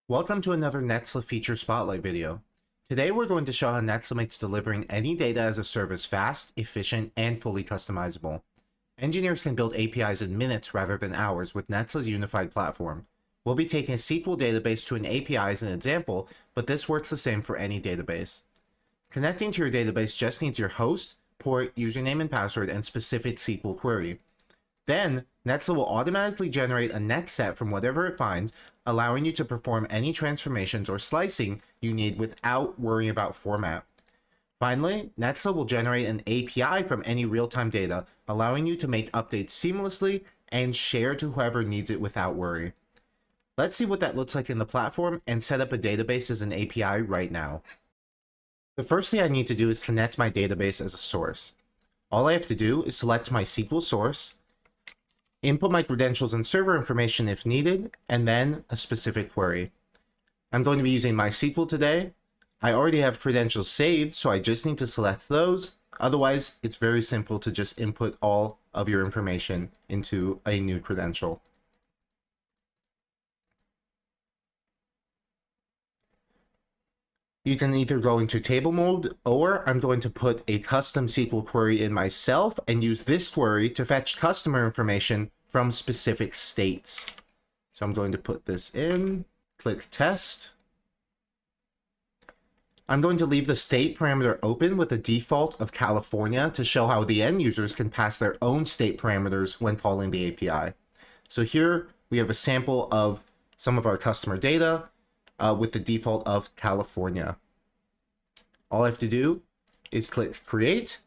Welcome to another Nexla Feature Spotlight video. Today we're going to show how Nexla makes delivering any data as a service fast, efficient, and fully customizable. Engineers can build APIs in minutes rather than hours with Nexla's unified platform. We'll be taking a SQL database to an API as an example, but this works the same for any database. Connecting to your database just needs your host, port, username and password, and specific SQL query. Then, Nexla will automatically generate a next set from whatever it finds, allowing you to perform any transformations or slicing you need without worrying about format. Finally, Nexla will generate an API from any real-time data, allowing you to make updates seamlessly and share to whoever needs it without worry. Let's see what that looks like in the platform and set up a database as an API right now. The first thing I need to do is connect my database as a source. All I have to do is select my SQL source, input my credentials and server information if needed, and then a specific query. I'm going to be using MySQL today. I already have credentials saved, so I just need to select those. Otherwise, it's very simple to just input all of your information into a new credential. You can either go into table mode, or I'm going to put a custom SQL query in myself and use this query to fetch customer information from specific states. So I'm going to put this in, click test. I'm going to leave the state parameter open with a default of California to show how the end users can pass their own state parameters when calling the API. So here we have a sample of some of our customer data with the default of California. All I have to do is click create.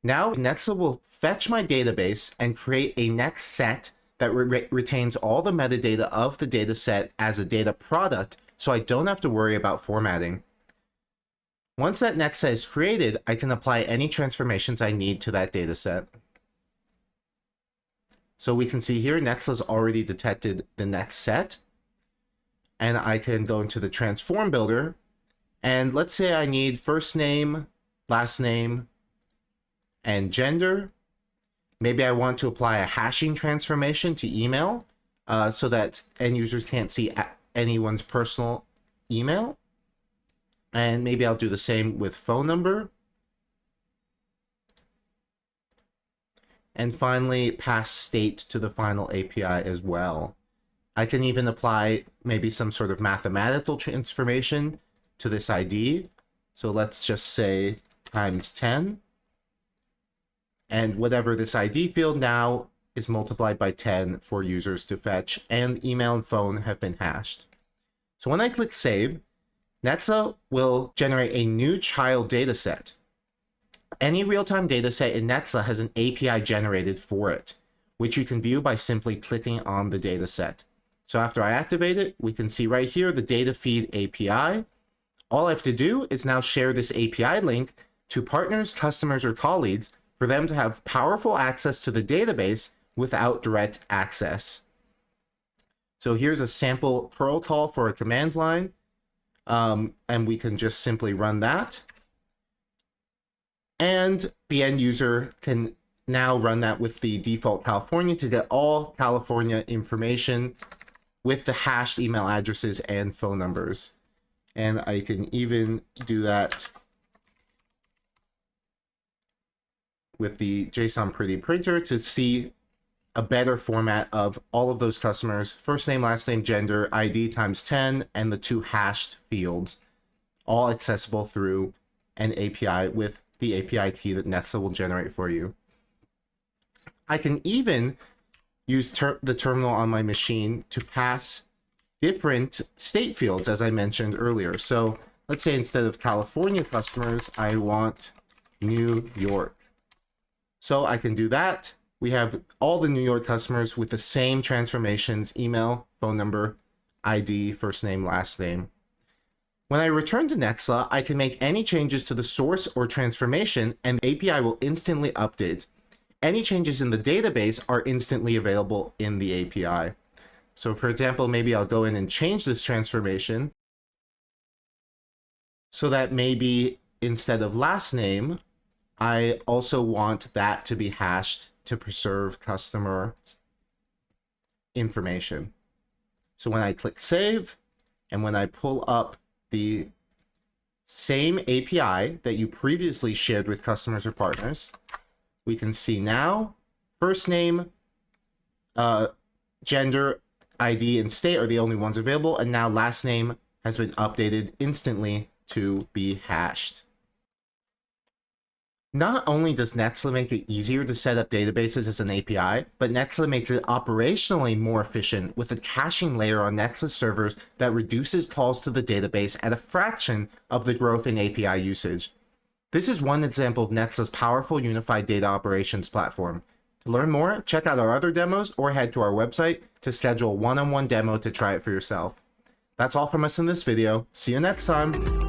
Now Nexla will fetch my database and create a next set that retains all the metadata of the data set as a data product, so I don't have to worry about formatting. Once that next set is created, I can apply any transformations I need to that data set. So we can see here Nexla's already detected the next set, and I can go into the transform builder, and let's say I need first name, last name, and gender. Maybe I want to apply a hashing transformation to email so that end users can't see anyone's personal email. And maybe I'll do the same with phone number. And finally, pass state to the final API as well. I can even apply maybe some sort of mathematical transformation to this ID. So let's just say times 10. And whatever this ID field now is multiplied by 10 for users to fetch, and email and phone have been hashed. So when I click save, Nexla will generate a new child dataset. Any real-time dataset in Nexla has an API generated for it, which you can view by simply clicking on the dataset. So after I activate it, we can see right here the data feed API. All I have to do is now share this API link to partners, customers, or colleagues for them to have powerful access to the database without direct access. So here's a sample Perl call for a command line, and we can just simply run that. And the end user can now run that with the default California to get all California information with the hashed email addresses and phone numbers. And I can even do that with the JSON Pretty Printer to see a better format of all of those customers, first name, last name, gender, ID times 10, and the 2 hashed fields, all accessible through an API with the API key that Nexla will generate for you. I can even use the terminal on my machine to pass different state fields, as I mentioned earlier. So let's say instead of California customers, I want New York. So I can do that. We have all the New York customers with the same transformations: email, phone number, ID, first name, last name. When I return to Nexla, I can make any changes to the source or transformation, and the API will instantly update. Any changes in the database are instantly available in the API. So for example, maybe I'll go in and change this transformation so that maybe instead of last name, I also want that to be hashed to preserve customer information. So when I click save, And when I pull up the same API that you previously shared with customers or partners, we can see now first name, gender, ID, and state are the only ones available, and now last name has been updated instantly to be hashed. Not only does Nexla make it easier to set up databases as an API, but Nexla makes it operationally more efficient with a caching layer on Nexla servers that reduces calls to the database at a fraction of the growth in API usage. This is one example of Nexla's powerful unified data operations platform. To learn more, check out our other demos or head to our website to schedule a one-on-one demo to try it for yourself. That's all from us in this video. See you next time!